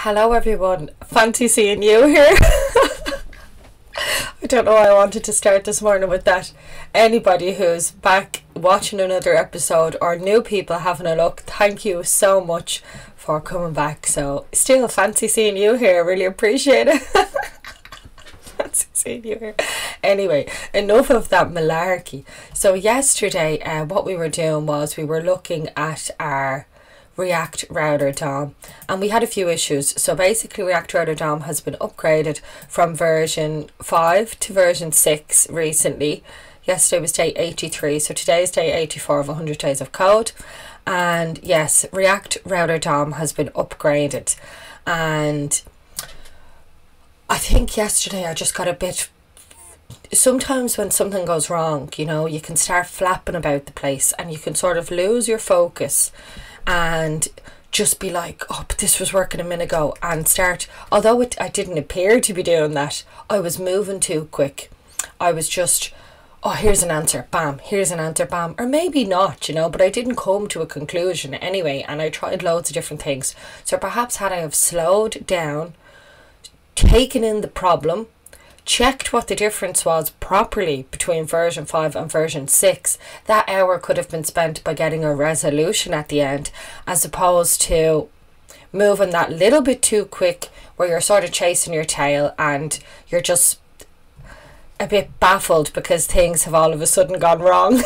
Hello everyone, fancy seeing you here. I don't know why I wanted to start this morning with that. Anybody who's back watching another episode or new people having a look, thank you so much for coming back. So still fancy seeing you here, really appreciate it. Fancy seeing you here. Anyway, enough of that malarkey. So yesterday what we were doing was we were looking at our React router DOM, and we had a few issues. So basically React router DOM has been upgraded from version 5 to version 6 recently. Yesterday was day 83, so today is day 84 of 100 days of code. And yes, React router DOM has been upgraded, and I think yesterday I just got a bit, sometimes when something goes wrong, you know, you can start flapping about the place and you can sort of lose your focus and just be like, oh, but this was working a minute ago, and start, although I didn't appear to be doing that, I was moving too quick. I was just, oh, here's an answer, bam, here's an answer, bam, or maybe not, you know, but I didn't come to a conclusion anyway, and I tried loads of different things. So perhaps had I have slowed down, taken in the problem, checked what the difference was properly between version 5 and version 6, that hour could have been spent by getting a resolution at the end, as opposed to moving that little bit too quick where you're sort of chasing your tail and you're just a bit baffled because things have all of a sudden gone wrong.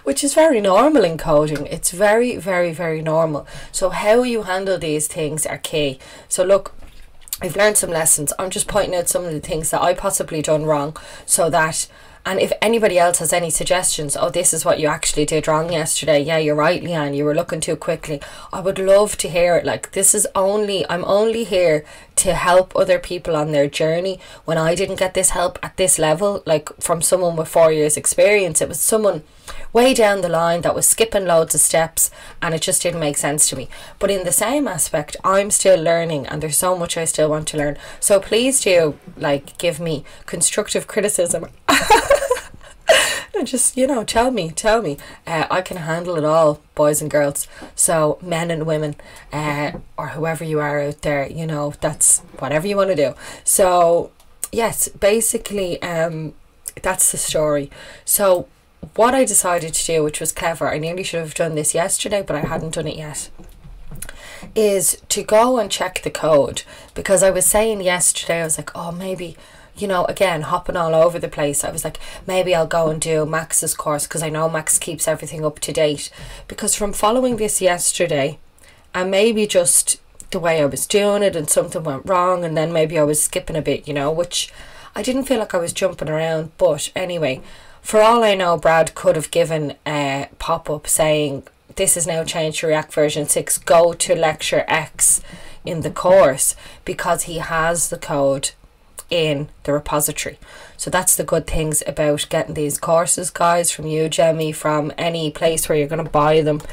Which is very normal in coding. It's very, very, very normal. So how you handle these things are key. So look, I've learned some lessons. I'm just pointing out some of the things that I possibly done wrong, so that, and if anybody else has any suggestions, oh, this is what you actually did wrong yesterday, yeah, you're right, Leanne, you were looking too quickly, I would love to hear it. Like, this is only, I'm only here to help other people on their journey. When I didn't get this help at this level, like from someone with 4 years experience, it was someone way down the line that was skipping loads of steps, and it just didn't make sense to me. But in the same aspect, I'm still learning, and there's so much I still want to learn. So please do, like, give me constructive criticism. Just, you know, tell me. I can handle it all, boys and girls. So men and women, or whoever you are out there, you know, that's whatever you want to do. So yes, basically that's the story. So what I decided to do, which was clever, I nearly should have done this yesterday, but I hadn't done it yet, is to go and check the code. Because I was saying yesterday, I was like, oh, maybe, you know, again, hopping all over the place. I was like, maybe I'll go and do Max's course, because I know Max keeps everything up to date. Because from following this yesterday, and maybe just the way I was doing it and something went wrong, and then maybe I was skipping a bit, you know, which I didn't feel like I was jumping around. But anyway, for all I know, Brad could have given a pop-up saying, this is now changed to React version 6, go to lecture X in the course, because he has the code in the repository. So that's the good things about getting these courses, guys, from Udemy, from any place where you're going to buy them.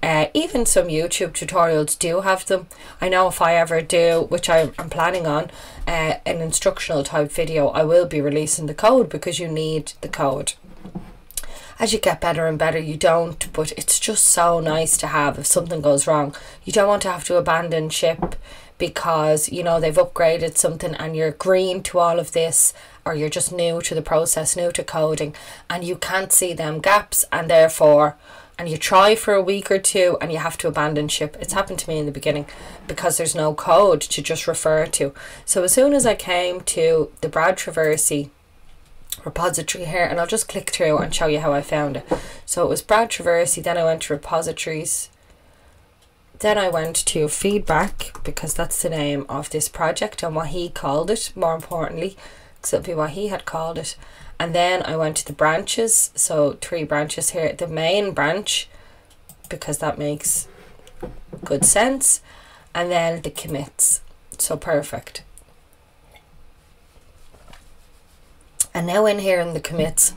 Even some YouTube tutorials do have them. I know if I ever do, which I'm planning on, an instructional type video, I will be releasing the code, because you need the code. As you get better and better, you don't, but it's just so nice to have if something goes wrong. You don't want to have to abandon ship because, you know, they've upgraded something and you're green to all of this, or you're just new to the process, new to coding, and you can't see them gaps, and therefore, and you try for a week or two and you have to abandon ship. It's happened to me in the beginning because there's no code to just refer to. So as soon as I came to the Brad Traversy repository here, and I'll just click through and show you how I found it. So it was Brad Traversy, then I went to repositories, then I went to feedback, because that's the name of this project and what he called it, more importantly, because it'll be what he had called it. And then I went to the branches, so 3 branches here, the main branch, because that makes good sense, and then the commits. So perfect. And now in here in the commits,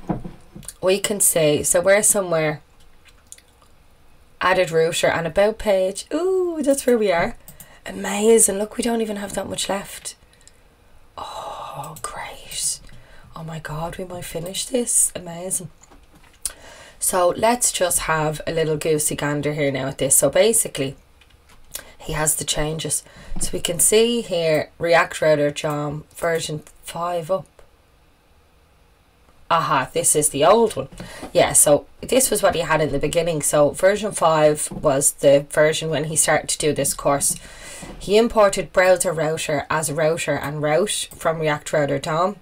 we can see, so we're somewhere, added router and about page. Ooh, that's where we are. Amazing. Look, we don't even have that much left. Oh, great. Oh my God, we might finish this. Amazing. So let's just have a little goosey gander here now at this. So basically, he has the changes. So we can see here, React Router Jam version 5 up. Aha, this is the old one. Yeah, so this was what he had in the beginning. So version 5 was the version when he started to do this course. He imported browser router as router and route from React Router DOM.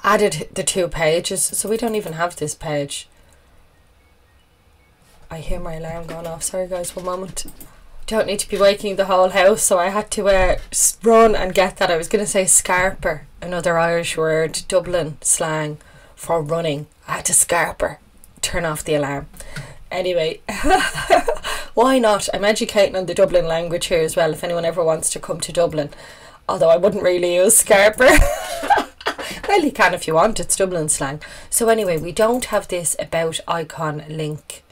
Added the 2 pages, so we don't even have this page. I hear my alarm going off. Sorry guys, one moment. Don't need to be waking the whole house, so I had to run and get that. I was going to say scarper, another Irish word, Dublin slang for running. I had to scarper, turn off the alarm. Anyway, why not? I'm educating on the Dublin language here as well, if anyone ever wants to come to Dublin. Although I wouldn't really use scarper. Well, you can if you want, it's Dublin slang. So anyway, we don't have this about icon link.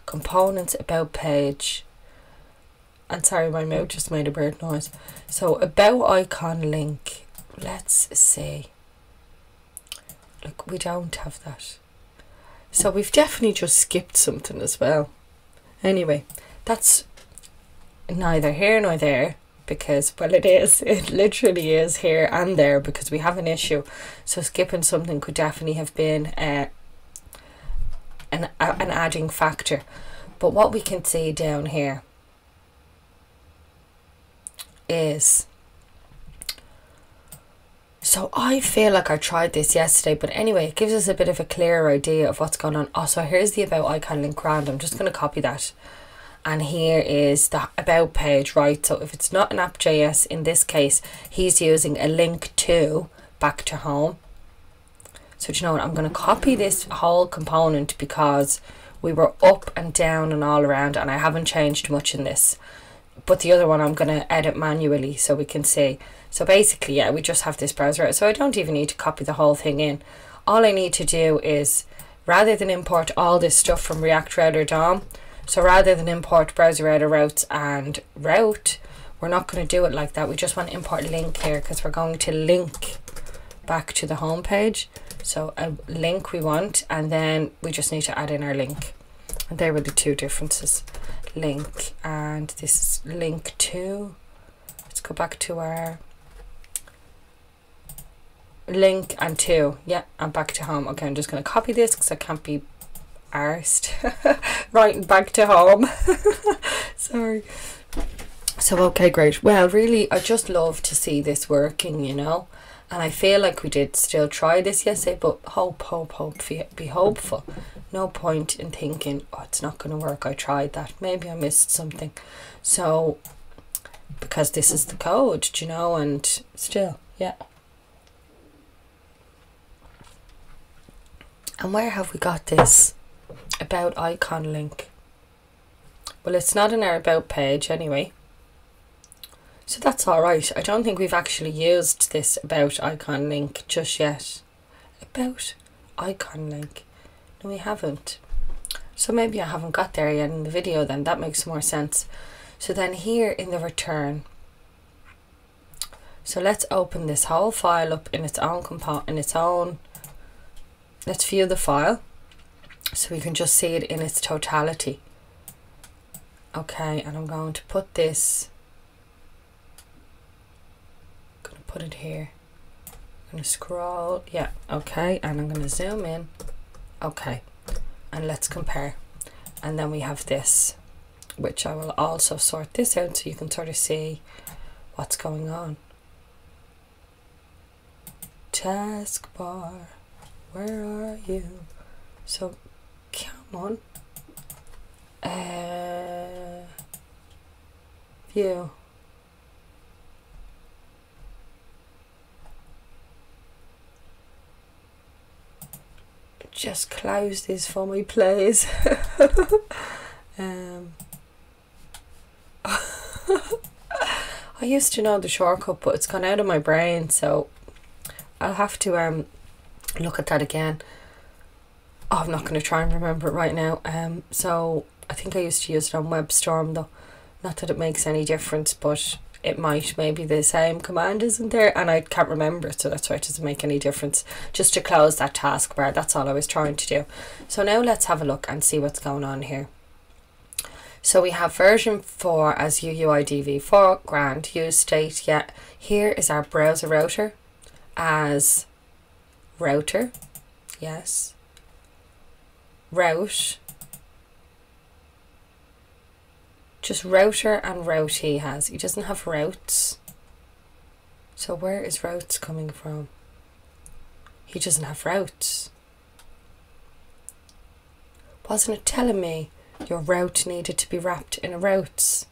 Components, about page. And sorry, my mouth just made a bird noise. So about icon link, let's see. Look, we don't have that. So we've definitely just skipped something as well. Anyway, that's neither here nor there, because, well, it literally is here and there, because we have an issue. So skipping something could definitely have been an adding factor. But what we can see down here is, so I feel like I tried this yesterday, but anyway, it gives us a bit of a clearer idea of what's going on. Oh, so here's the about icon link round. I'm just going to copy that. And here is the about page, right? So if it's not an app.js, in this case, he's using a link to back to home. So do you know what? I'm going to copy this whole component because we were up and down and all around, and I haven't changed much in this. But the other one I'm going to edit manually so we can see. So basically, yeah, we just have this browser. So I don't even need to copy the whole thing in. All I need to do is, rather than import all this stuff from React Router DOM, so rather than import browser router routes and route, we're not going to do it like that. We just want to import link here because we're going to link back to the home page. So a link we want, and then we just need to add in our link. And there were the 2 differences. Link, and this is link to. Let's go back to our link and 2. Yeah, and back to home. Okay, I'm just going to copy this because I can't be arsed writing back to home. Sorry. So okay, great. Well, really, I just love to see this working, you know. And I feel like we did still try this yesterday, but hope, be hopeful. No point in thinking, oh, it's not going to work. I tried that. Maybe I missed something. So, because this is the code, you know, and still, yeah. And where have we got this about icon link? Well, it's not in our about page anyway. So that's all right. I don't think we've actually used this about icon link just yet. About icon link. No, we haven't. So maybe I haven't got there yet in the video then. That makes more sense. So then here in the return. So let's open this whole file up in its own let's view the file so we can just see it in its totality. Okay, and I'm going to put this, put it here. I'm going to scroll, yeah, okay, and I'm going to zoom in. Okay, and let's compare. And then we have this, which I will also sort this out so you can sort of see what's going on. Taskbar, where are you? So come on, view. Just close this for me, please. I used to know the shortcut, but it's gone out of my brain, so I'll have to look at that again. Oh, I'm not going to try and remember it right now. So I think I used to use it on WebStorm though. Not that it makes any difference, but it might. Maybe the same command isn't there and I can't remember it, so that's why it doesn't make any difference. Just to close that taskbar, that's all I was trying to do. So now let's have a look and see what's going on here. So we have version 4 as UUIDV4, grand, use state, yeah. Here is our browser router as router, yes. Route, just router and route he has. He doesn't have routes. So where is routes coming from? He doesn't have routes. Wasn't it telling me your route needed to be wrapped in a routes?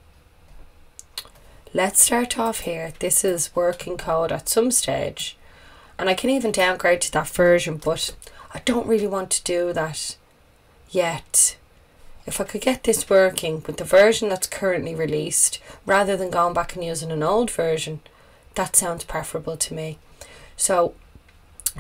Let's start off here. This is working code at some stage. And I can even downgrade to that version, but I don't really want to do that yet. If I could get this working with the version that's currently released, rather than going back and using an old version, that sounds preferable to me. So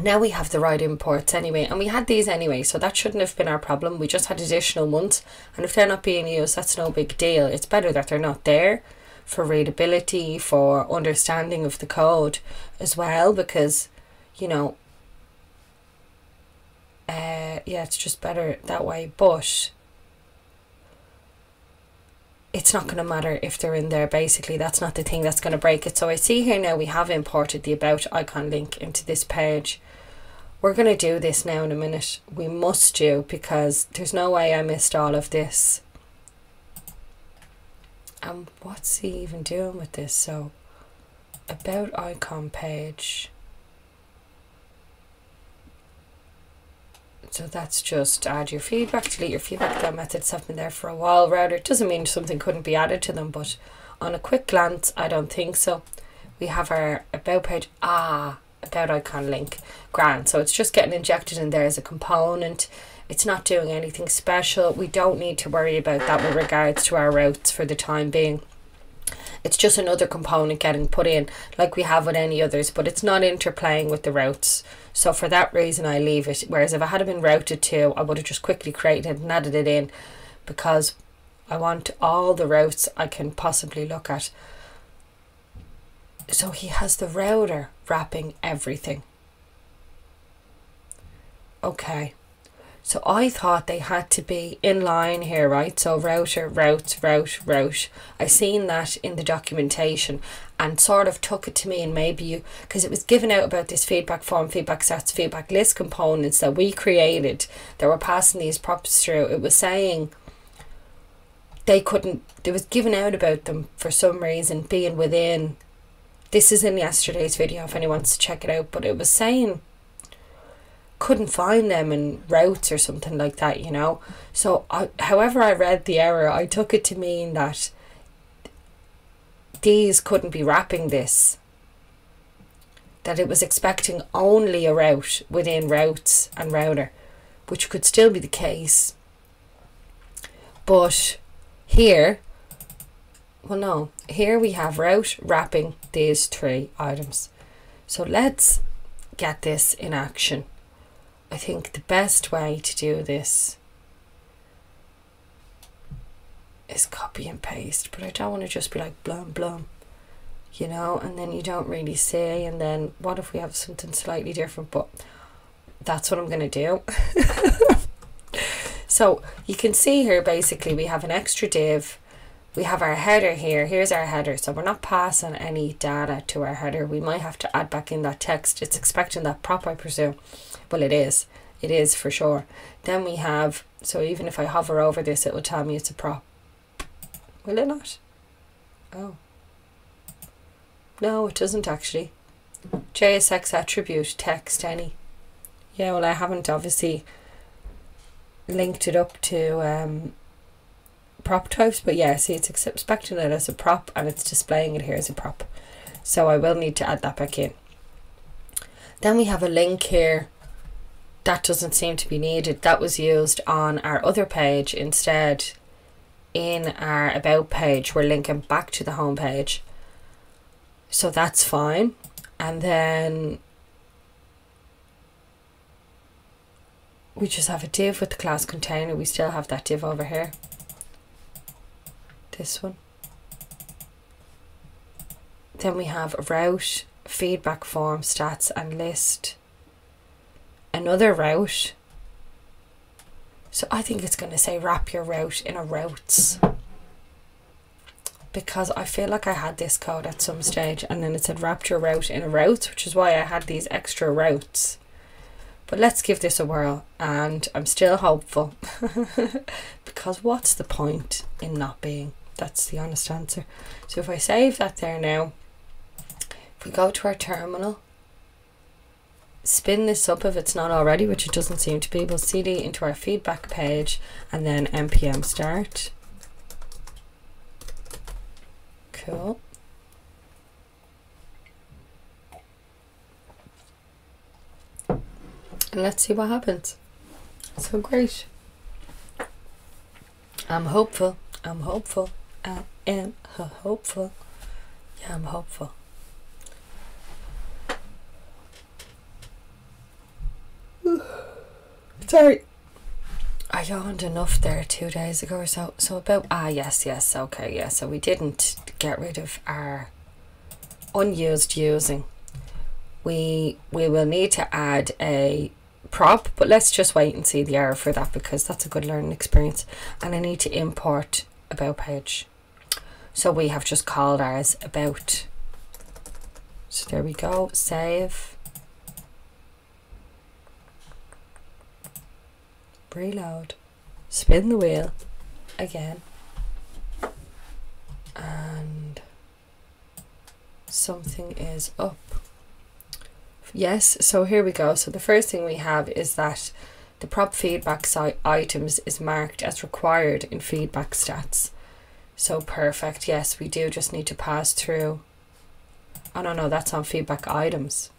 now we have the right imports anyway, and we had these anyway, so that shouldn't have been our problem. We just had additional ones, and if they're not being used, that's no big deal. It's better that they're not there for readability, for understanding of the code as well, because, you know, yeah, it's just better that way. But it's not going to matter if they're in there. Basically, that's not the thing that's going to break it. So I see here now we have imported the about icon link into this page. We're going to do this now in a minute. We must do, because there's no way I missed all of this. And what's he even doing with this? So about icon page. So that's just add your feedback, delete your feedback. That methods have been there for a while. Router doesn't mean something couldn't be added to them, but on a quick glance, I don't think so. We have our about page. About icon link. Grand. So it's just getting injected in there as a component. It's not doing anything special. We don't need to worry about that with regards to our routes for the time being. It's just another component getting put in like we have with any others, but it's not interplaying with the routes. So for that reason I leave it. Whereas if I had been routed to, I would have just quickly created and added it in, because I want all the routes I can possibly look at. So he has the router wrapping everything. Okay. So I thought they had to be in line here, right? So router, route, route, route. I seen that in the documentation and sort of took it to mean maybe you, because it was given out about this feedback form, feedback sets, feedback list components that we created that were passing these props through. It was saying they couldn't, it was given out about them for some reason being within. This is in yesterday's video if anyone wants to check it out, but it was saying couldn't find them in routes or something like that, you know. So however I read the error, I took it to mean that these couldn't be wrapping this, that it was expecting only a route within routes and router, which could still be the case. But here, well no, here we have route wrapping these three items. So let's get this in action. I think the best way to do this is copy and paste, but I don't want to just be like blum blum, you know, and then you don't really see, and then what if we have something slightly different? But that's what I'm going to do. So you can see here basically we have an extra div. We have our header here. Here's our header. So we're not passing any data to our header. We might have to add back in that text. It's expecting that prop, I presume. Well, it is. It is for sure. Then we have, so even if I hover over this, it will tell me it's a prop. Will it not? Oh. No, it doesn't actually. JSX attribute text any. Yeah, well, I haven't obviously linked it up to prop types, but yeah, see, it's expecting it as a prop and it's displaying it here as a prop. So I will need to add that back in. Then we have a link here. That doesn't seem to be needed. That was used on our other page instead. In our about page, we're linking back to the home page. So that's fine. And then we just have a div with the class container. We still have that div over here. This one. Then we have route, feedback form, stats and list. Another route. So I think it's going to say wrap your route in a routes. because I feel like I had this code at some stage and then it said wrapped your route in a route, which is why I had these extra routes. But let's give this a whirl, and I'm still hopeful because what's the point in not being? That's the honest answer. So if I save that there now, if we go to our terminal, spin this up if it's not already, which it doesn't seem to be, we'll CD into our feedback page and then npm start. Cool. And let's see what happens. So great. I'm hopeful. I'm hopeful. I am hopeful. Yeah, I'm hopeful. Sorry. I yawned enough there 2 days ago or so. So about, yes, okay, yeah. So we didn't get rid of our unused using. We will need to add a prop, but let's just wait and see the error for that because that's a good learning experience. And I need to import about page. So we have just called ours about. So there we go. Save. Reload. Spin the wheel again. And something is up. Yes, so here we go. So the first thing we have is that the prop feedback site items is marked as required in feedback stats. So perfect. Yes, we do just need to pass through. Oh no, that's on feedback items.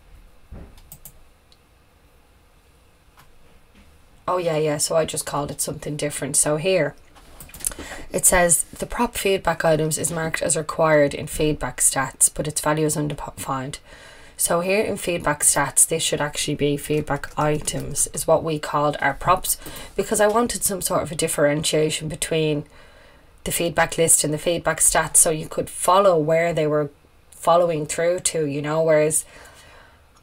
Oh yeah, so I just called it something different. So here it says the prop feedback items is marked as required in feedback stats, but its value is undefined. So here in feedback stats, this should actually be feedback items is what we called our props, because I wanted some sort of a differentiation between the feedback list and the feedback stats so you could follow where they were following through to, you know, whereas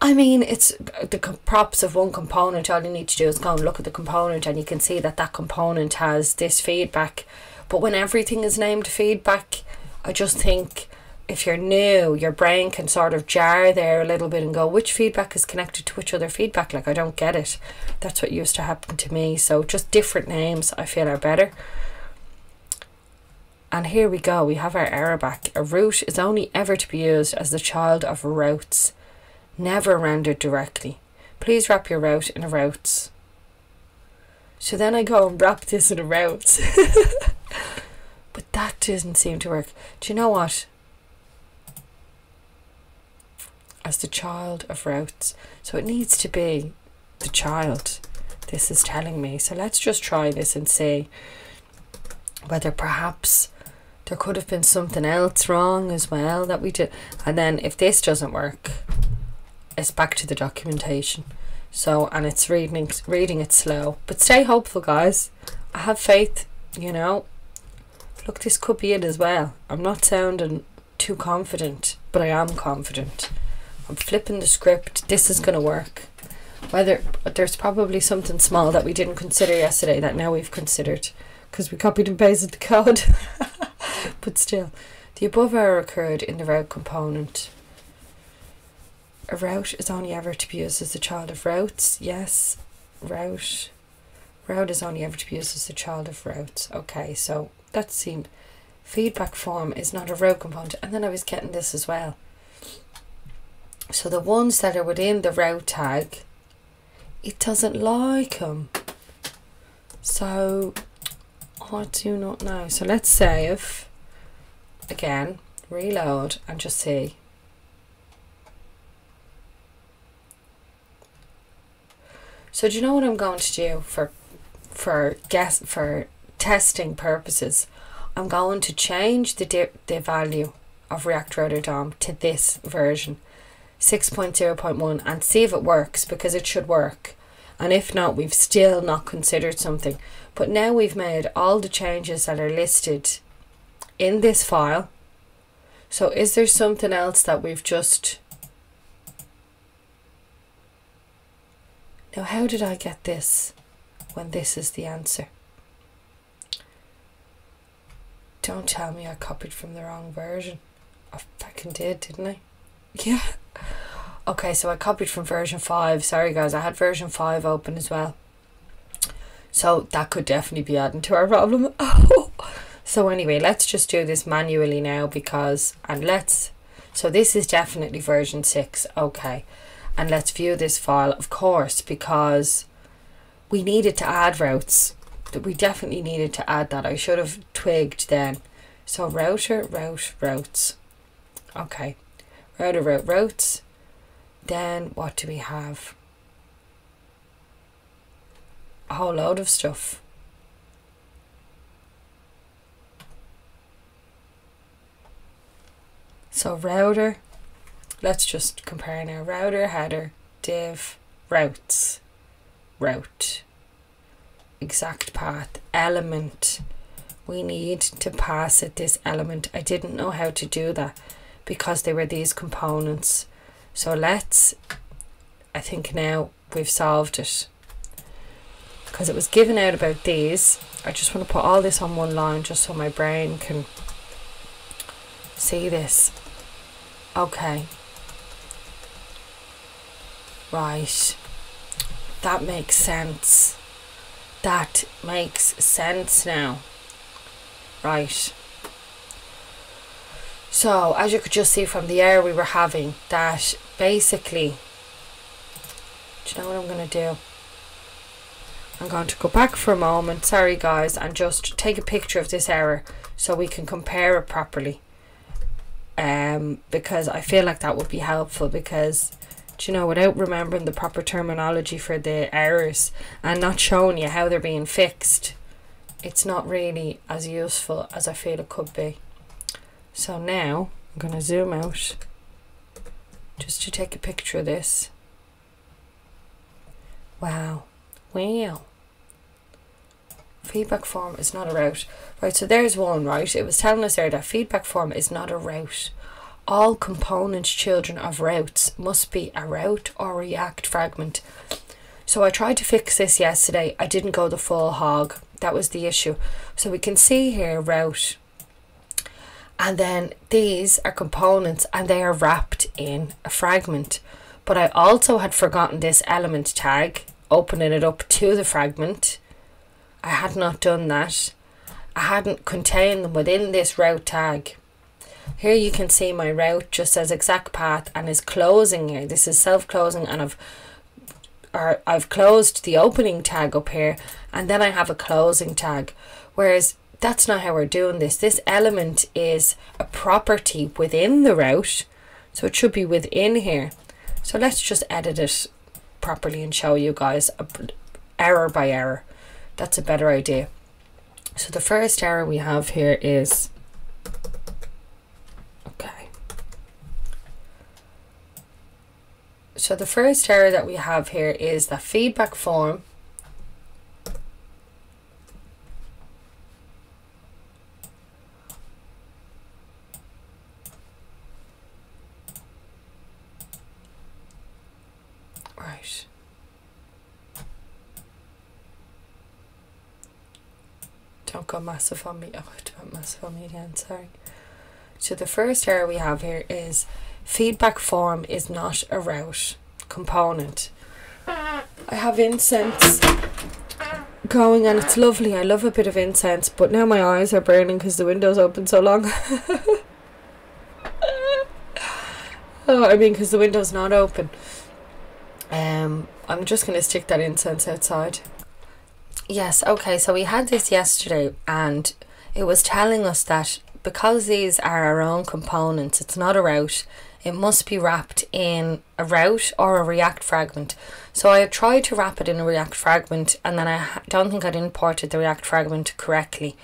I mean, it's the props of one component. All you need to do is go and look at the component and you can see that that component has this feedback. But when everything is named feedback, I just think if you're new, your brain can sort of jar there a little bit and go, which feedback is connected to which other feedback? Like, I don't get it. That's what used to happen to me. So just different names I feel are better. And here we go. We have our error back. A route is only ever to be used as the child of routes, never rendered directly. Please wrap your route in a routes. So then I go and wrap this in a routes. But that doesn't seem to work. Do you know what? As the child of routes. So it needs to be the child. This is telling me. So let's just try this and see whether perhaps there could have been something else wrong as well that we did. And then if this doesn't work, it's back to the documentation. So, and it's reading it slow. But stay hopeful, guys. I have faith, you know. Look, this could be it as well. I'm not sounding too confident, but I am confident. I'm flipping the script. This is going to work. There's probably something small that we didn't consider yesterday that now we've considered because we copied and pasted the code. But still, the above error occurred in the route component. A route is only ever to be used as the child of routes. Yes, route is only ever to be used as the child of routes. Okay, so that seemed feedback form is not a route component. And then I was getting this as well. So the ones that are within the route tag, it doesn't like them. So I do not know. So let's save again, reload, and just see. So do you know what I'm going to do for testing purposes? I'm going to change the value of React Router DOM to this version 6.0.1 and see if it works, because it should work. And if not, we've still not considered something. But now we've made all the changes that are listed in this file. So is there something else that we've just... Now, how did I get this when this is the answer? Don't tell me I copied from the wrong version. I fucking did, didn't I? Yeah. Okay, so I copied from version 5. Sorry guys, I had version 5 open as well. So that could definitely be adding to our problem. So anyway, let's just do this manually now so this is definitely version 6. Okay. And let's view this file, of course, because we needed to add routes. We definitely needed to add that. I should have twigged then. So router, routes. Okay. Router, routes. Then what do we have? A whole load of stuff. So router, let's just compare now. Router, header, div, routes, route, exact path, element. We need to pass it this element. I didn't know how to do that because they were these components. So I think now we've solved it. Because it was given out about these. I just want to put all this on one line just so my brain can see this. Okay. Right. That makes sense. That makes sense now. Right. So, as you could just see from the error we were having, that basically, do you know what I'm going to do? I'm going to go back for a moment, sorry guys, and just take a picture of this error so we can compare it properly. Because I feel like that would be helpful, because, do you know, without remembering the proper terminology for the errors and not showing you how they're being fixed, it's not really as useful as I feel it could be. So now I'm going to zoom out just to take a picture of this. Wow. Feedback form is not a route. Right, so there's one, right? It was telling us there that feedback form is not a route. All component children of routes must be a route or React fragment. So I tried to fix this yesterday. I didn't go the full hog. That was the issue. So we can see here route. And then these are components and they are wrapped in a fragment. But I also had forgotten this element tag, opening it up to the fragment. I had not done that. I hadn't contained them within this route tag. Here you can see my route just says exact path and is closing here. This is self-closing, and I've closed the opening tag up here, and then I have a closing tag. Whereas that's not how we're doing this. This element is a property within the route, so it should be within here. So let's just edit it properly and show you guys error by error. That's a better idea. So the first error we have here is, okay. So the first error that we have here is the feedback form right. Don't go massive on me. Oh, it went massive on me again, sorry. So the first error we have here is feedback form is not a route component. I have incense going and it's lovely. I love a bit of incense, but now my eyes are burning because the window's open so long. Oh, I mean, because the window's not open. I'm just going to stick that incense outside. Yes, okay, so we had this yesterday and it was telling us that because these are our own components, it's not a route, it must be wrapped in a route or a React fragment. So I tried to wrap it in a React fragment, and then I don't think I'd imported the React fragment correctly.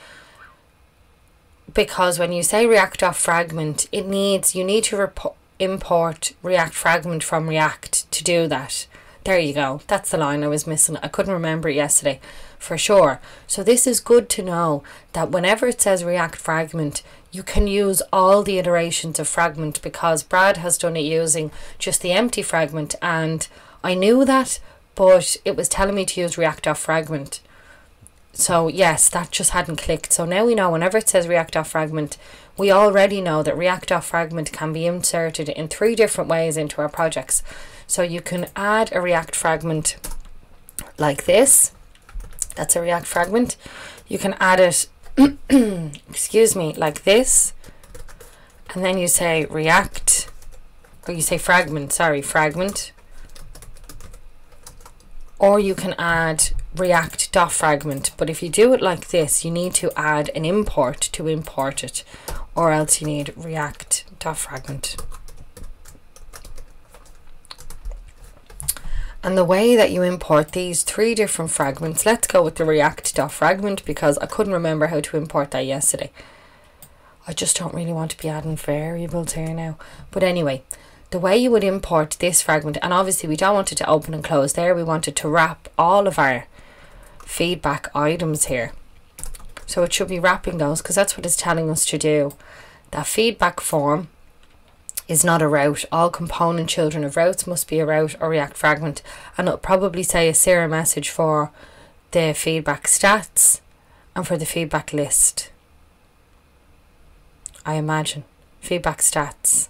Because when you say React.fragment, you need to import React fragment from React to do that. There you go. That's the line I was missing. I couldn't remember it yesterday for sure. So this is good to know that whenever it says React fragment, you can use all the iterations of fragment, because Brad has done it using just the empty fragment, and I knew that, but it was telling me to use React.fragment. So yes, that just hadn't clicked. So now we know whenever it says React.fragment, we already know that React.fragment can be inserted in 3 different ways into our projects. So you can add a React fragment like this. That's a React fragment. You can add it, excuse me, like this. And then you say React, or you say fragment, sorry, fragment. Or you can add React.fragment, but if you do it like this, you need to add an import to import it, or else you need React.fragment. And the way that you import these 3 different fragments, let's go with the React.fragment because I couldn't remember how to import that yesterday. I just don't really want to be adding variables here now. But anyway, the way you would import this fragment, and obviously we don't want it to open and close there, we want it to wrap all of our feedback items here. So it should be wrapping those because that's what it's telling us to do. That feedback form is not a route. All component children of routes must be a route or React fragment. And it'll probably say a serial message for the feedback stats and for the feedback list. I imagine. Feedback stats.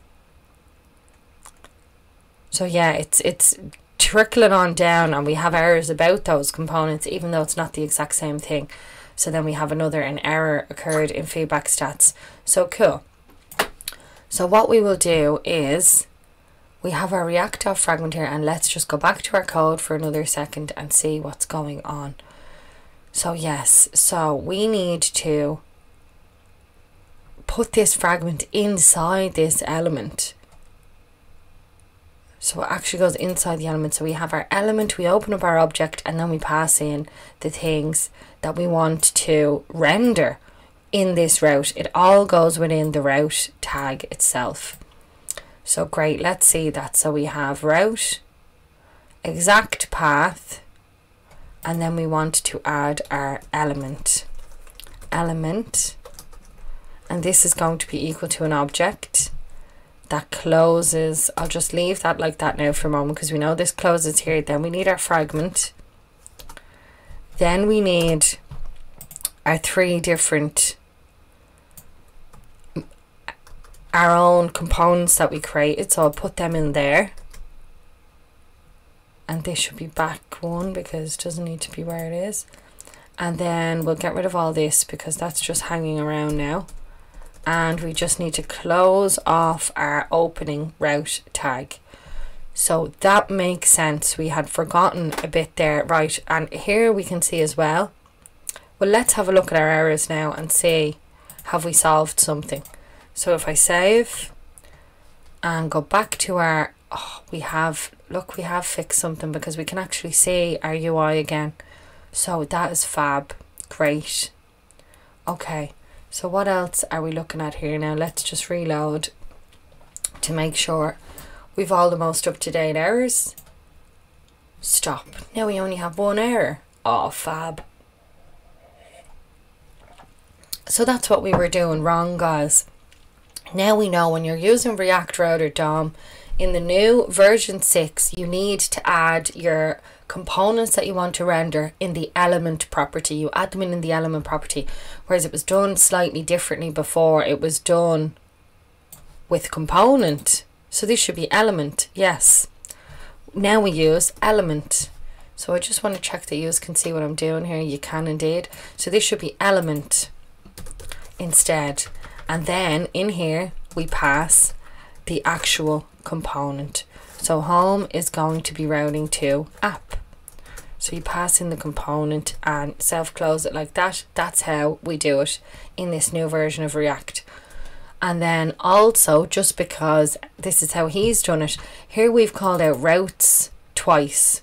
So yeah, it's trickling on down, and we have errors about those components even though it's not the exact same thing. So then we have an error occurred in feedback stats. So cool. So what we will do is we have our React.fragment here, and let's just go back to our code for another second and see what's going on. So yes, so we need to put this fragment inside this element. So it actually goes inside the element. So we have our element, we open up our object, and then we pass in the things that we want to render in this route. It all goes within the route tag itself. So great, let's see that. So we have route, exact path, and then we want to add our element, and this is going to be equal to an object that closes. I'll just leave that like that now for a moment because we know this closes here. Then we need our fragment, then we need our 3 different our own components that we created. So I'll put them in there, and this should be back 1 because it doesn't need to be where it is. And then we'll get rid of all this because that's just hanging around now. And we just need to close off our opening route tag. So that makes sense. We had forgotten a bit there, right? And here we can see as well. Well, let's have a look at our errors now and see, have we solved something? So if I save and go back to our, we have fixed something because we can actually see our UI again. So that is fab. Great. Okay. So what else are we looking at here now? Let's just reload to make sure we've all the most up-to-date errors. Stop. Now we only have 1 error. Oh, fab. So that's what we were doing wrong, guys. Now we know when you're using React Router DOM in the new version 6, you need to add your components that you want to render in the element property. You add them in the element property, whereas it was done slightly differently before. It was done with component. So this should be element. Yes. Now we use element. So I just want to check that you can see what I'm doing here. You can indeed. So this should be element instead. And then in here we pass the actual component. So home is going to be routing to app. So you pass in the component and self-close it like that. That's how we do it in this new version of React. And then also, just because this is how he's done it, here we've called out routes twice.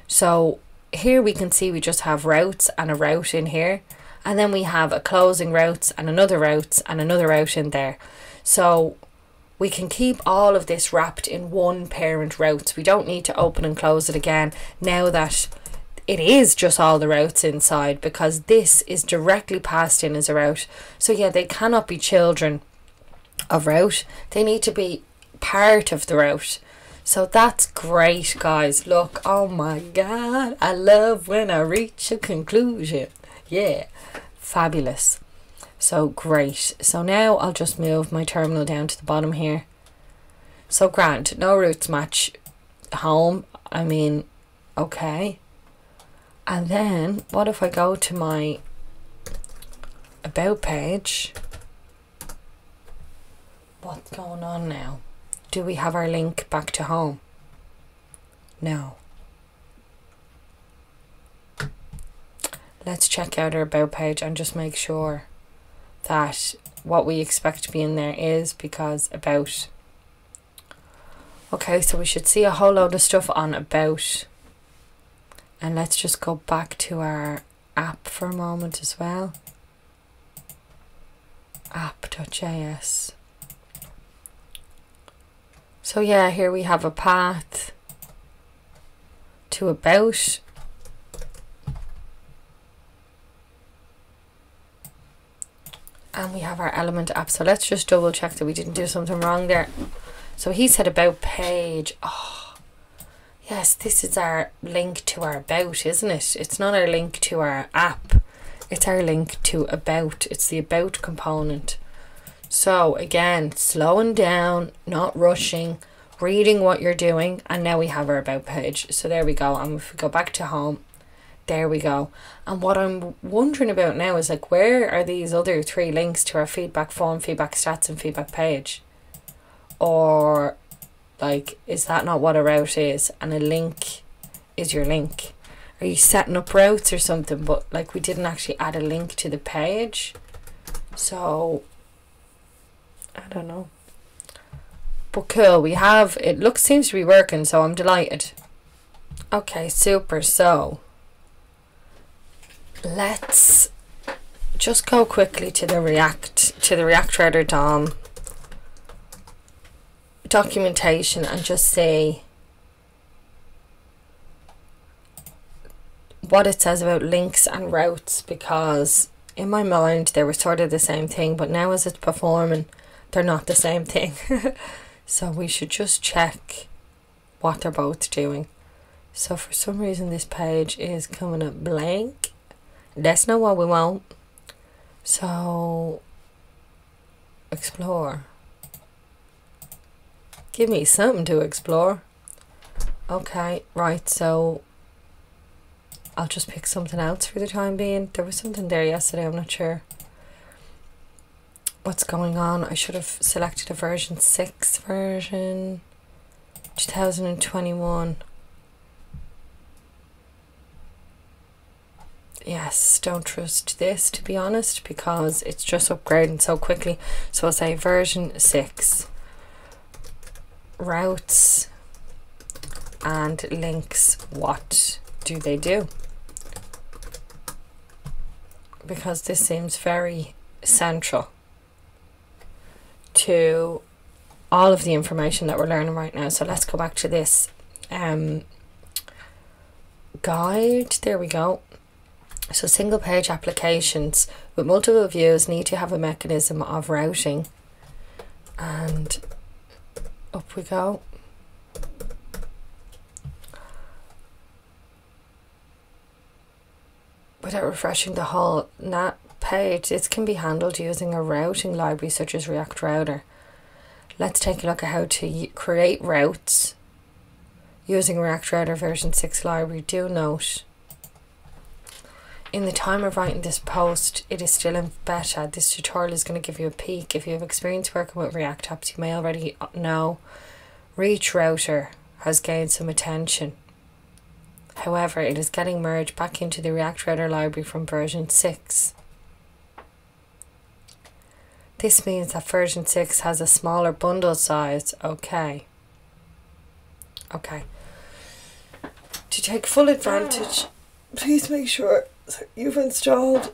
So here we can see we just have routes and a route in here. And then we have a closing routes and another routes and another route in there. So we can keep all of this wrapped in one parent routes. We don't need to open and close it again now that it is just all the routes inside, because this is directly passed in as a route. So yeah, they cannot be children of route. They need to be part of the route. So that's great, guys. Look, oh my God, I love when I reach a conclusion. Yeah, fabulous. So great. So now I'll just move my terminal down to the bottom here. So grand, no roots match home. I mean, okay. And then what if I go to my about page? What's going on now? Do we have our link back to home? No. Let's check out our about page and just make sure that what we expect to be in there is, because about. Okay, so we should see a whole load of stuff on about. And let's just go back to our app for a moment as well. App.js. So yeah, here we have a path to about. And we have our element app. So let's just double check that we didn't do something wrong there. So he said about page. Oh, yes, this is our link to our about, isn't it? It's not our link to our app. It's our link to about. It's the about component. So again, slowing down, not rushing, reading what you're doing. And now we have our about page. So there we go. And if we go back to home, there we go. And what I'm wondering about now is like, where are these other 3 links to our feedback form, feedback stats and feedback page? Or like, is that not what a route is? And a link is your link. Are you setting up routes or something? But like, we didn't actually add a link to the page. So I don't know. But cool, we have, it looks, seems to be working, so I'm delighted. Okay, super. So let's just go quickly to the React Router DOM documentation and just see what it says about links and routes, because in my mind they were sort of the same thing, but now as it's performing they're not the same thing. So we should just check what they're both doing. So for some reason this page is coming up blank. That's not what we want. So explore. Give me something to explore. Okay, right, so I'll just pick something else for the time being. There was something there yesterday, I'm not sure what's going on. I should have selected a version 6 version 2021. Yes, don't trust this, to be honest, because it's just upgrading so quickly. So I'll say version 6. Routes and links, what do they do? Because this seems very central to all of the information that we're learning right now. So let's go back to this guide. There we go. So single page applications with multiple views need to have a mechanism of routing, and up we go. Without refreshing the whole page, this can be handled using a routing library such as React Router. Let's take a look at how to create routes using React Router version 6 library. Do note, in the time of writing this post, it is still in beta. This tutorial is going to give you a peek. If you have experience working with React apps, you may already know Reach Router has gained some attention. However, it is getting merged back into the React Router library from version 6. This means that version 6 has a smaller bundle size. Okay. To take full advantage, please make sure you've installed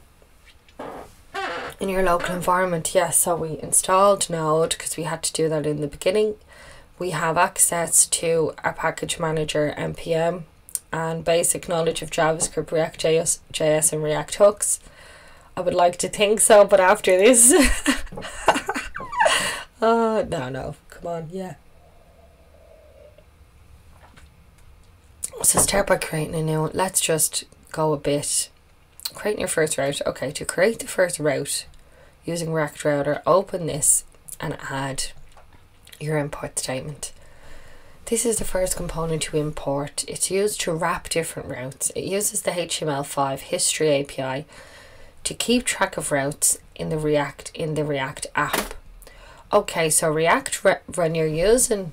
in your local environment. Yes, so we installed Node because we had to do that in the beginning. We have access to our package manager npm and basic knowledge of JavaScript, React.js and React hooks. I would like to think so, but after this no, come on, yeah. So start by creating a new one. Let's just go a bit Creating your first route. Okay, to create the first route using React Router, open this and add your import statement. This is the first component to import. It's used to wrap different routes. It uses the HTML5 history API to keep track of routes in the React app. Okay, so when you're using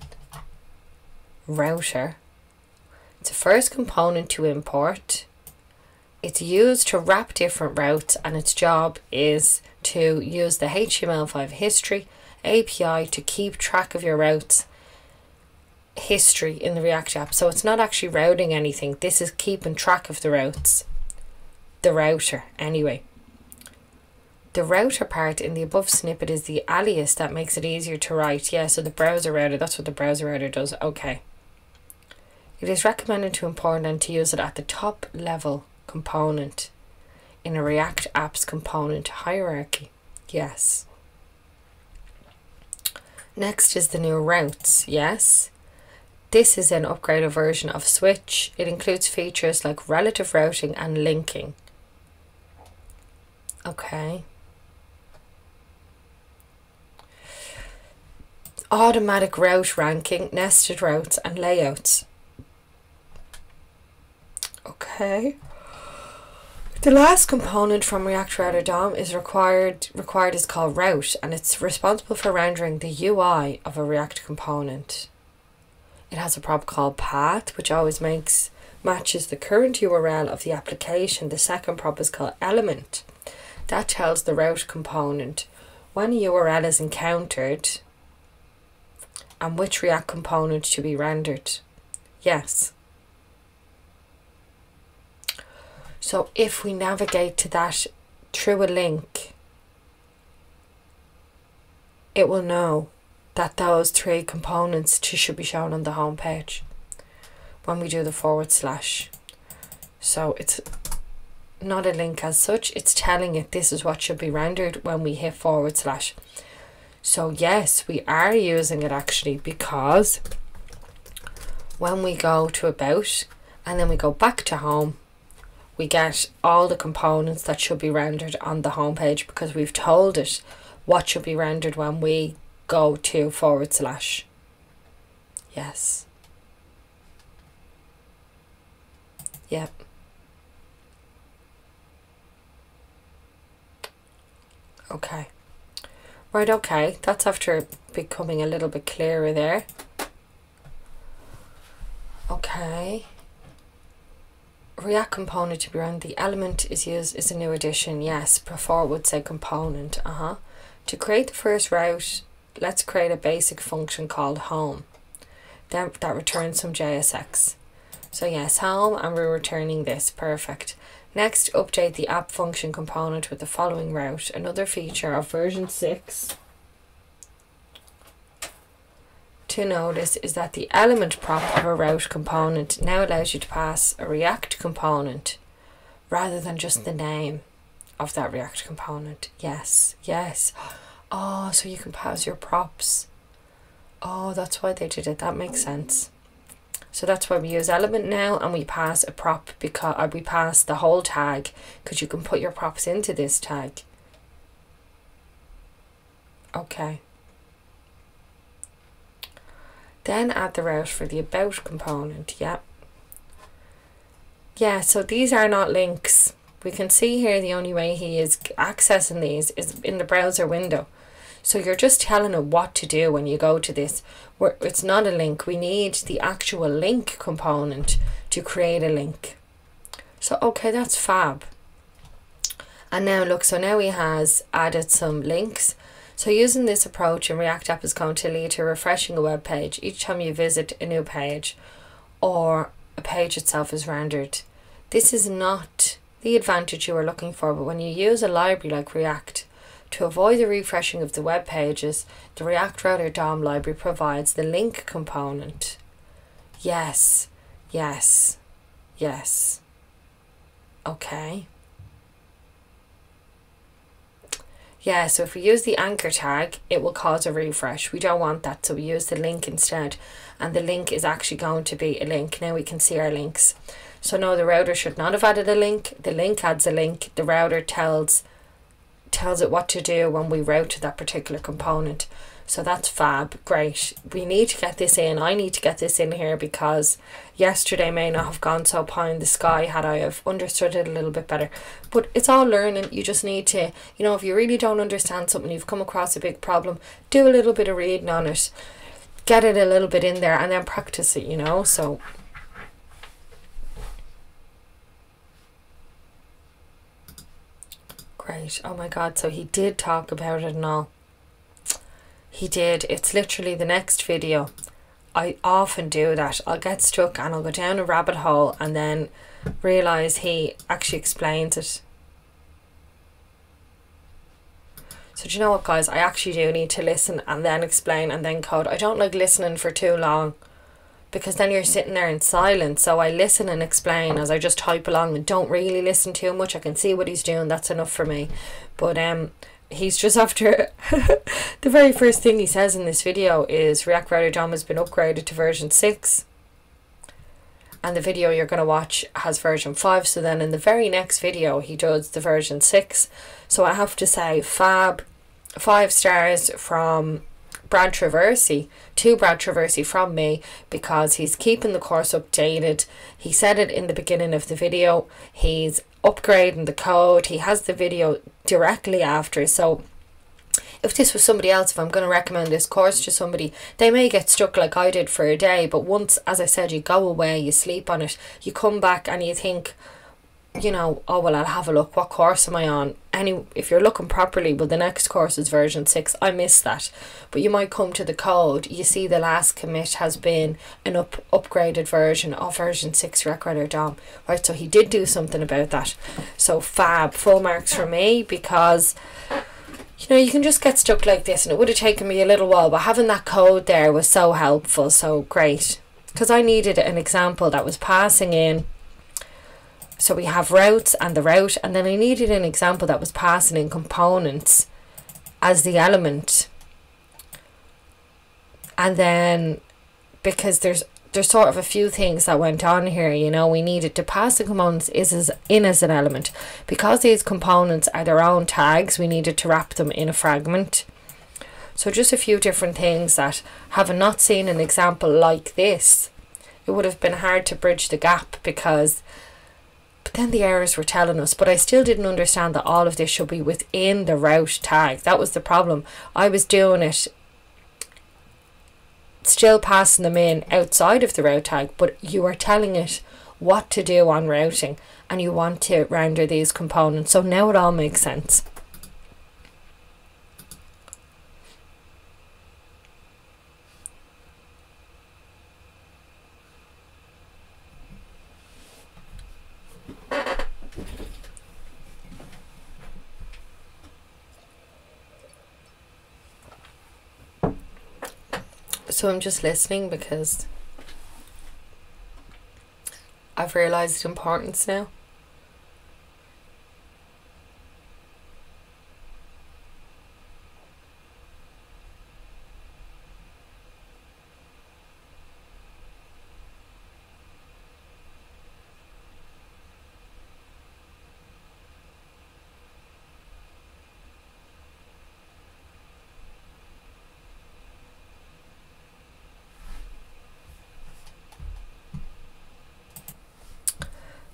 router, it's the first component to import. It's used to wrap different routes, and its job is to use the HTML5 history API to keep track of your routes history in the React app. So it's not actually routing anything. This is keeping track of the routes. The router, anyway. The router part in the above snippet is the alias that makes it easier to write. Yeah, so the browser router, that's what the browser router does. Okay. It is recommended to import and to use it at the top level component in a React apps component hierarchy. Yes. Next is the new routes. Yes. This is an upgraded version of Switch. It includes features like relative routing and linking. Okay. Automatic route ranking, nested routes and layouts. Okay. The last component from React Router DOM is required is called route, and it's responsible for rendering the UI of a React component. It has a prop called path, which always matches the current URL of the application. The second prop is called element. That tells the route component when a URL is encountered and which React component to be rendered. Yes. So if we navigate to that through a link, it will know that those three components should be shown on the home page when we do the /. So it's not a link as such, it's telling it this is what should be rendered when we hit /. So yes, we are using it actually, because when we go to about and then we go back to home, we get all the components that should be rendered on the home page, because we've told it what should be rendered when we go to /. Yes. Yep. Okay. Right, okay. That's after becoming a little bit clearer there. Okay. React component to be run. The element is a new addition. Yes, before it would say component. To create the first route, let's create a basic function called home. Then that returns some JSX. So yes, home, and we're returning this. Perfect. Next, update the app function component with the following route. Another feature of version 6 to notice is that the element prop of a route component now allows you to pass a React component rather than just the name of that React component. Yes, yes. Oh, so you can pass your props. Oh, that's why they did it. That makes sense. So that's why we use element now, and we pass a prop, because we pass the whole tag, because you can put your props into this tag. Okay. Then add the route for the about component. Yep. Yeah, so these are not links. We can see here the only way he is accessing these is in the browser window. So you're just telling it what to do when you go to this. It's not a link. We need the actual link component to create a link. So, okay, that's fab. And now look, so now he has added some links. So using this approach in React App is going to lead to refreshing a web page each time you visit a new page or a page itself is rendered. This is not the advantage you are looking for, but when you use a library like React, to avoid the refreshing of the web pages, the React Router DOM library provides the link component. Yes, yes, yes. Okay. Yeah, so if we use the anchor tag, it will cause a refresh. We don't want that, so we use the link instead. And the link is actually going to be a link. Now we can see our links. So no, the router should not have added a link. The link adds a link. The router tells it what to do when we route to that particular component. So that's fab. Great. We need to get this in. I need to get this in here, because yesterday may not have gone so pie in the sky had I have understood it a little bit better. But it's all learning. You just need to, you know, if you really don't understand something, you've come across a big problem, do a little bit of reading on it, get it a little bit in there, and then practice it, you know. So great. Oh my god, so he did talk about it and all. He did. It's literally the next video. I often do that. I'll get stuck and I'll go down a rabbit hole and then realise he actually explains it. So do you know what, guys? I actually do need to listen and then explain and then code. I don't like listening for too long, because then you're sitting there in silence. So I listen and explain as I just type along and don't really listen too much. I can see what he's doing. That's enough for me. But he's just after the very first thing he says in this video is React Router DOM has been upgraded to version 6, and the video you're going to watch has version 5. So then in the very next video he does the version 6. So I have to say fab, 5 stars from Brad Traversy, to Brad Traversy from me, because he's keeping the course updated. He said it in the beginning of the video. He's upgrading the code. He has the video directly after. So if this was somebody else, if I'm going to recommend this course to somebody, they may get stuck like I did for a day. But once, as I said, you go away, you sleep on it, you come back and you think, you know, oh well, I'll have a look, what course am I on? If you're looking properly, well, the next course is version 6. I missed that. But you might come to the code, you see the last commit has been an upgraded version of version 6 React Router DOM. Right, so he did do something about that. So fab, full marks for me, because you know, you can just get stuck like this, and it would have taken me a little while, but having that code there was so helpful. So great, because I needed an example that was passing in. So we have routes and the route, and then I needed an example that was passing in components as the element. And then, because there's sort of a few things that went on here, you know, we needed to pass the components in as an element. Because these components are their own tags, we needed to wrap them in a fragment. So just a few different things that, having not seen an example like this, it would have been hard to bridge the gap, because but then the errors were telling us. But I still didn't understand that all of this should be within the route tag. That was the problem. I was doing it, still passing them in outside of the route tag, but you are telling it what to do on routing, and you want to render these components. So now it all makes sense. So I'm just listening because I've realised its importance now.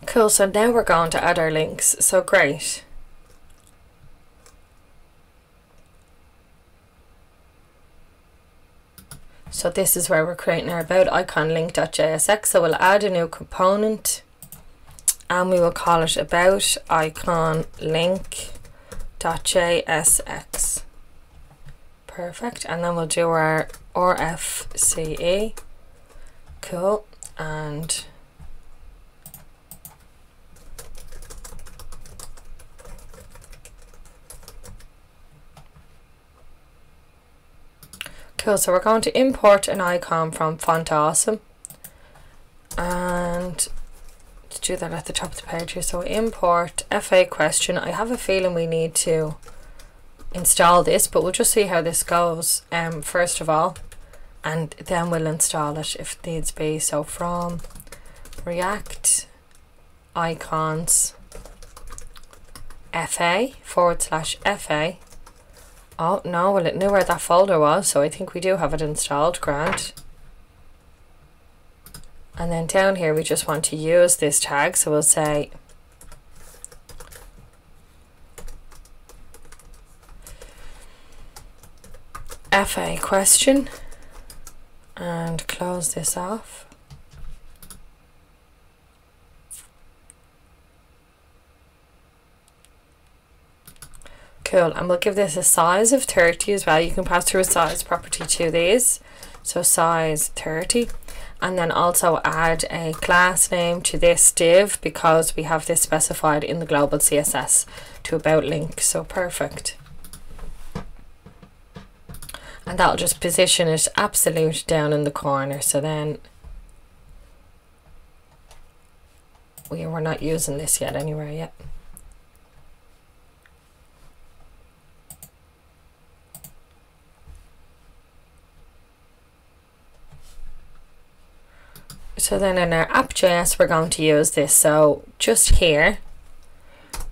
Cool, so now we're going to add our links. So great. So this is where we're creating our about icon link.jsx. So we'll add a new component and we will call it about icon link.jsx. Perfect. And then we'll do our RFCE. Cool. And cool, so we're going to import an icon from Font Awesome, and to do that at the top of the page here. So import FA question. I have a feeling we need to install this, but we'll just see how this goes first of all, and then we'll install it if needs be. So from React icons FA /FA. Oh no, well it knew where that folder was, so I think we do have it installed. Grand. And then down here we just want to use this tag, so we'll say FA question and close this off. Cool, and we'll give this a size of 30 as well. You can pass through a size property to these, so size 30. And then also add a class name to this div, because we have this specified in the global CSS to about link. So perfect. And that'll just position it absolute down in the corner. So then we're not using this yet anywhere yet. So then in our app.js we're going to use this. So just here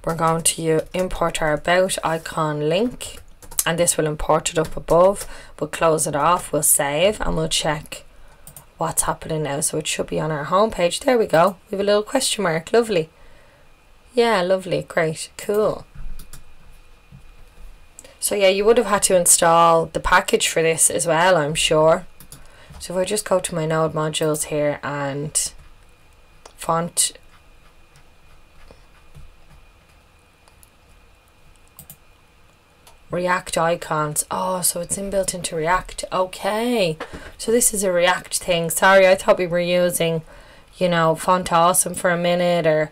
we're going to import our about icon link, and this will import it up above. We'll close it off, we'll save, and we'll check what's happening now. So it should be on our home page. There we go. We have a little question mark. Lovely. Yeah, lovely. Great. Cool. So yeah, you would have had to install the package for this as well, I'm sure. So if I just go to my node modules here and font, React icons. Oh, so it's inbuilt into React. Okay, so this is a React thing. Sorry, I thought we were using, you know, Font Awesome for a minute, or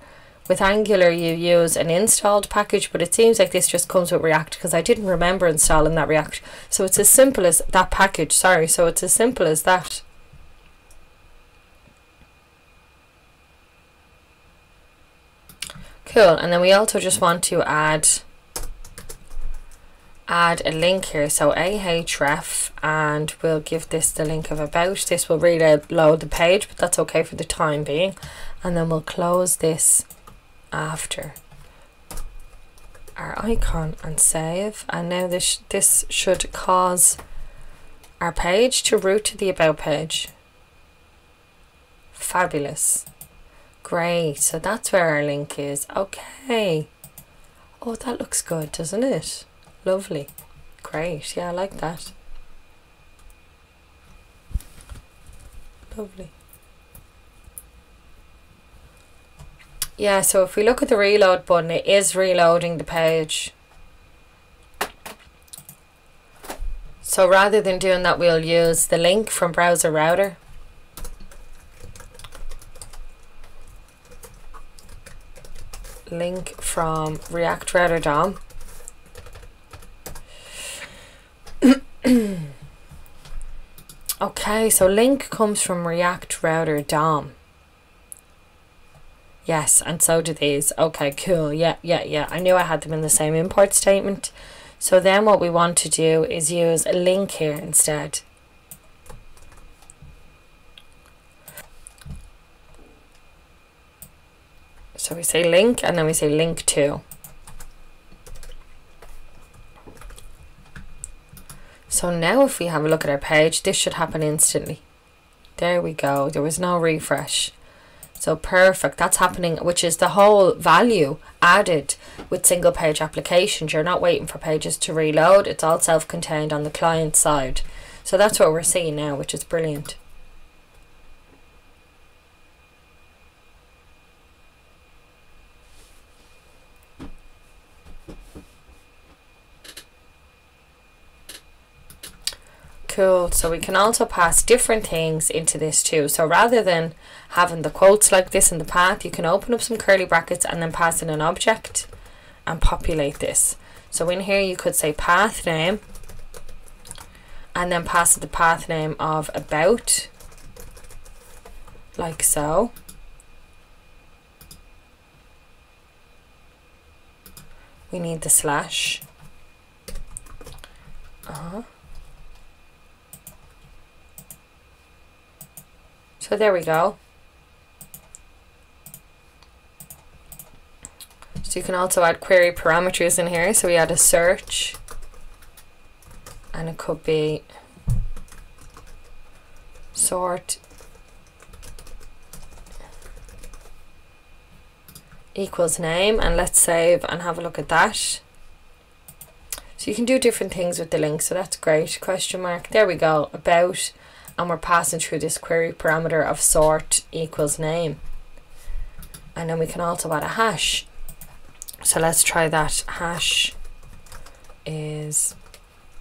with Angular you use an installed package, but it seems like this just comes with React, because I didn't remember installing that React. So it's as simple as that package, sorry, so it's as simple as that. Cool, and then we also just want to add a link here, so ahref, and we'll give this the link of about. This will reload the page, but that's okay for the time being. And then we'll close this after our icon and save. And now this should cause our page to route to the about page. Fabulous. Great, so that's where our link is. Okay. Oh, that looks good, doesn't it? Lovely. Great. Yeah, I like that. Lovely. Yeah, so if we look at the reload button, it is reloading the page. So rather than doing that, we'll use the link from browser router. Link from React Router DOM. Okay, so link comes from React Router DOM. Yes, and so do these. Okay, cool. Yeah. I knew I had them in the same import statement. So then what we want to do is use a link here instead. So we say link, and then we say link to. So now if we have a look at our page, this should happen instantly. There we go. There was no refresh. So perfect. That's happening, which is the whole value added with single page applications. You're not waiting for pages to reload. It's all self-contained on the client side. So that's what we're seeing now, which is brilliant. Cool. So we can also pass different things into this too. So rather than having the quotes like this in the path, you can open up some curly brackets and then pass in an object and populate this. So in here you could say path name, and then pass the path name of about, like so. We need the slash. So there we go. So you can also add query parameters in here. So we add a search, and it could be sort equals name, and let's save and have a look at that. So you can do different things with the link, so that's great. Question mark, there we go, about, and we're passing through this query parameter of sort equals name. And then we can also add a hash. So let's try that. Hash is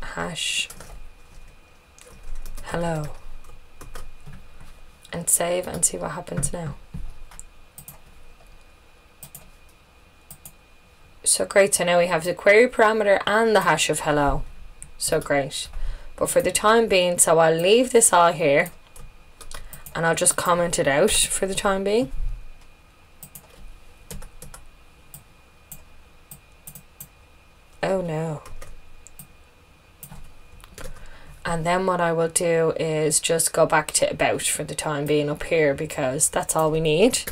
hash hello, and save and see what happens now. So great, so now we have the query parameter and the hash of hello. So great. But for the time being, so I'll leave this all here and I'll just comment it out for the time being. Oh no. And then what I will do is just go back to about for the time being up here, because that's all we need.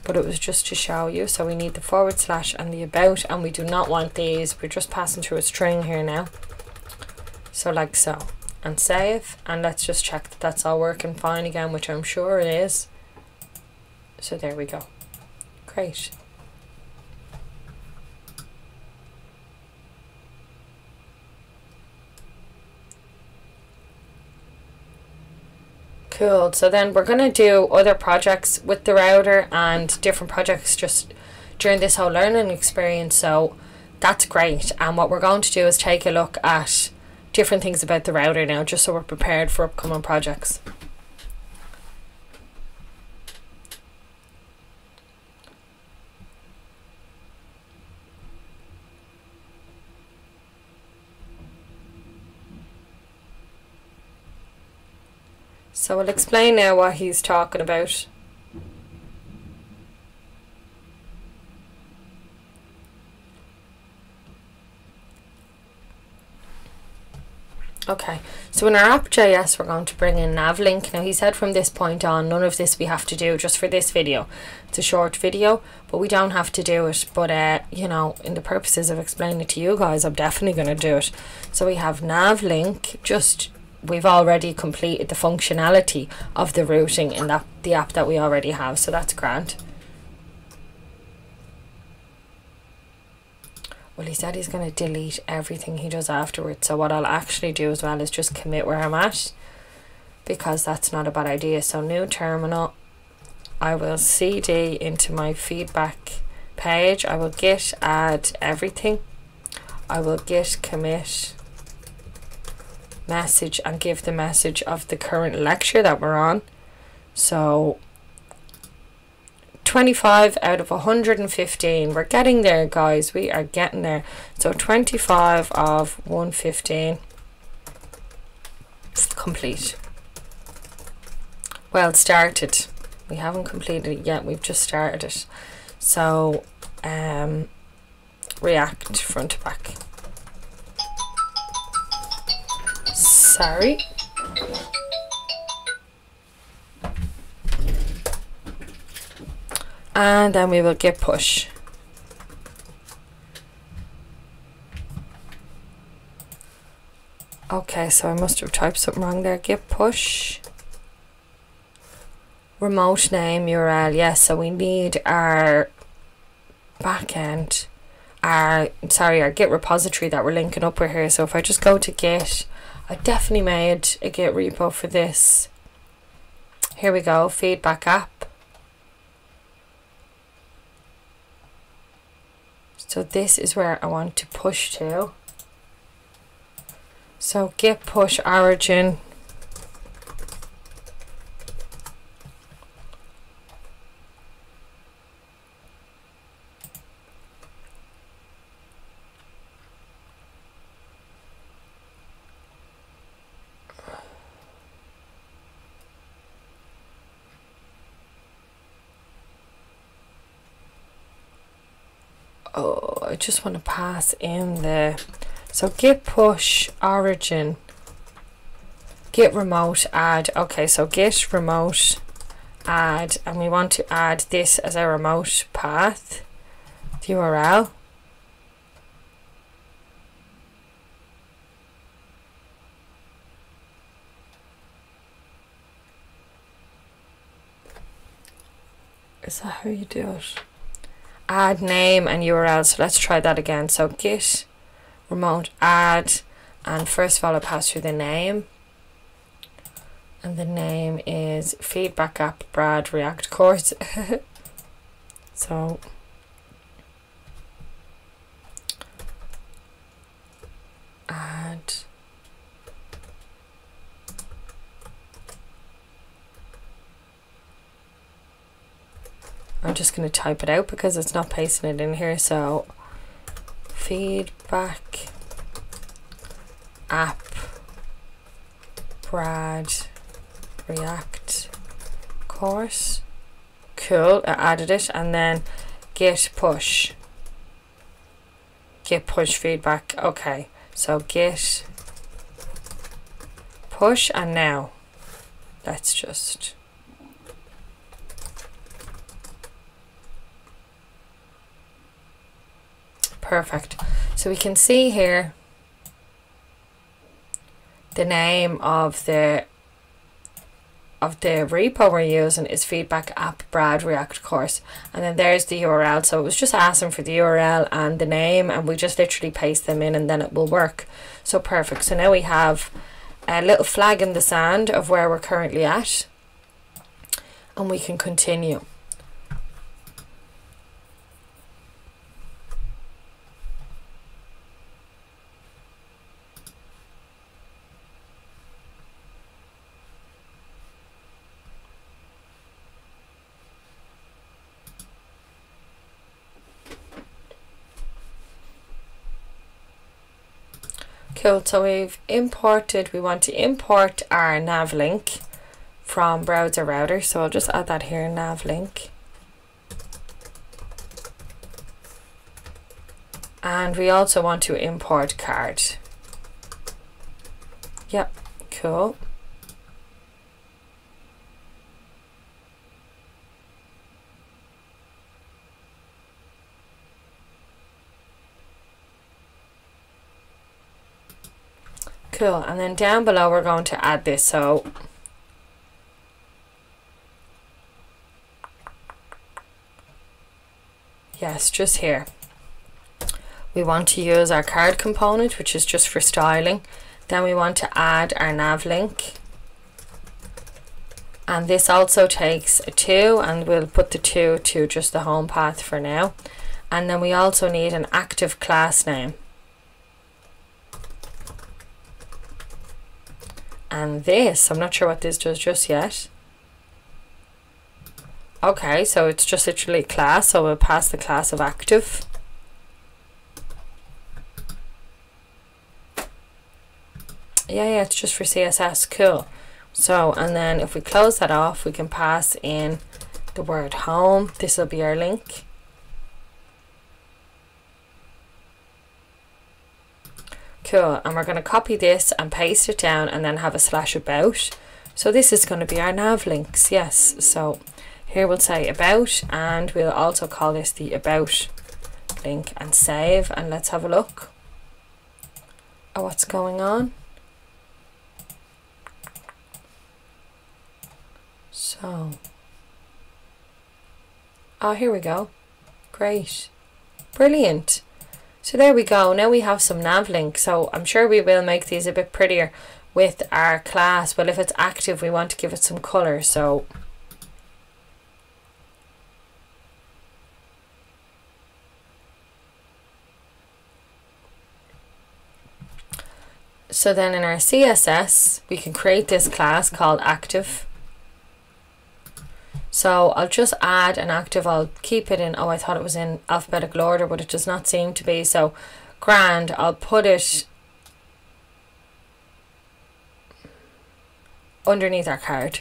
But it was just to show you. So we need the / and the about, and we do not want these. We're just passing through a string here now. So like so. And save. And let's just check that that's all working fine again, which I'm sure it is. So there we go. Great. Cool. So then we're going to do other projects with the router and different projects just during this whole learning experience. So that's great. And what we're going to do is take a look at different things about the router now, just so we're prepared for upcoming projects. So I'll explain now what he's talking about. Okay, so in our app.js we're going to bring in navlink. Now he said from this point on none of this we have to do just for this video. It's a short video, but we don't have to do it. But you know, in the purposes of explaining it to you guys, I'm definitely going to do it. So we have navlink, just we've already completed the functionality of the routing in the app that we already have, so that's grand. Well, he said he's going to delete everything he does afterwards, so what I'll actually do as well is just commit where I'm at, because that's not a bad idea. So new terminal, I will cd into my feedback page, I will git add everything, I will git commit message and give the message of the current lecture that we're on. So 25 out of 115, we're getting there guys, we are getting there. So 25 of 115 complete. Well started, we haven't completed it yet, we've just started it. So React front to back. Sorry. And then we will git push. Okay, so I must have typed something wrong there. Git push. Remote name URL. Yes, so we need our backend. Our Git repository that we're linking up with here. So if I just go to Git, I definitely made a Git repo for this. Here we go, feedback app. So this is where I want to push to. So git push origin. Oh, I just want to pass in the, so git push origin, git remote add. Okay, so git remote add, and we want to add this as a remote path, the URL. Is that how you do it? Add name and URL. So let's try that again. So git remote add, and first of all I pass through the name, and the name is feedback app Brad React course. So add I'm just going to type it out because it's not pasting it in here. So feedback app Brad React course. Cool, I added it. And then git push feedback. Okay, so git push, and now let's just perfect. So we can see here the name of the repo we're using is feedback app Brad React course, and then there's the URL. So it was just asking for the URL and the name, and we just literally paste them in and then it will work. So perfect. So now we have a little flag in the sand of where we're currently at, and we can continue. Cool, so we want to import our nav link from browser router. So I'll just add that here, nav link. And we also want to import card. Yep, cool. Cool, and then down below we're going to add this. So yes, just here we want to use our card component, which is just for styling. Then we want to add our nav link, and this also takes a 2, and we'll put the 2 to just the home path for now. And then we also need an active class name. And this, I'm not sure what this does just yet. Okay, so it's just literally class, so we'll pass the class of active. Yeah, it's just for CSS. Cool. So, and then if we close that off, we can pass in the word home. This will be our link. Cool, and we're going to copy this and paste it down and then have a slash about. So this is going to be our nav links. Yes, so here we'll say about, and we'll also call this the about link, and save, and let's have a look at what's going on. So, oh, here we go. Great, brilliant. So there we go. Now we have some nav links. So I'm sure we will make these a bit prettier with our class. But if it's active, we want to give it some color. So then in our CSS, we can create this class called active. So I'll just add an active. I'll keep it in, oh, I thought it was in alphabetical order, but it does not seem to be. So grand, I'll put it underneath our card.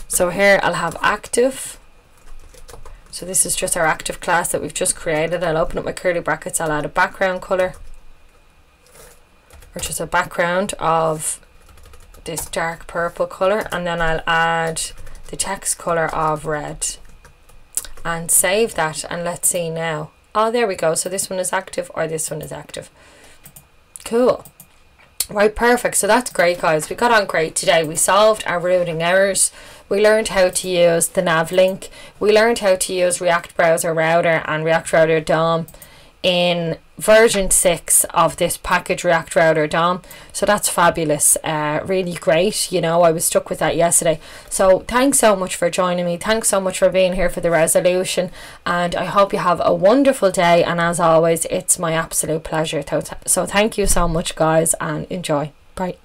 So here I'll have active. So this is just our active class that we've just created. I'll open up my curly brackets. I'll add a background color, or just a background of this dark purple color, and then I'll add the text color of red, and save that. And let's see now. Oh, there we go. So this one is active or this one is active. Cool. Right, perfect. So that's great, guys. We got on great today. We solved our routing errors. We learned how to use the nav link. We learned how to use React Browser Router and React Router DOM in version 6 of this package React Router DOM. So that's fabulous. Really great. You know, I was stuck with that yesterday. So thanks so much for joining me. Thanks so much for being here for the resolution. And I hope you have a wonderful day. And as always, it's my absolute pleasure. So thank you so much, guys, and enjoy. Bye.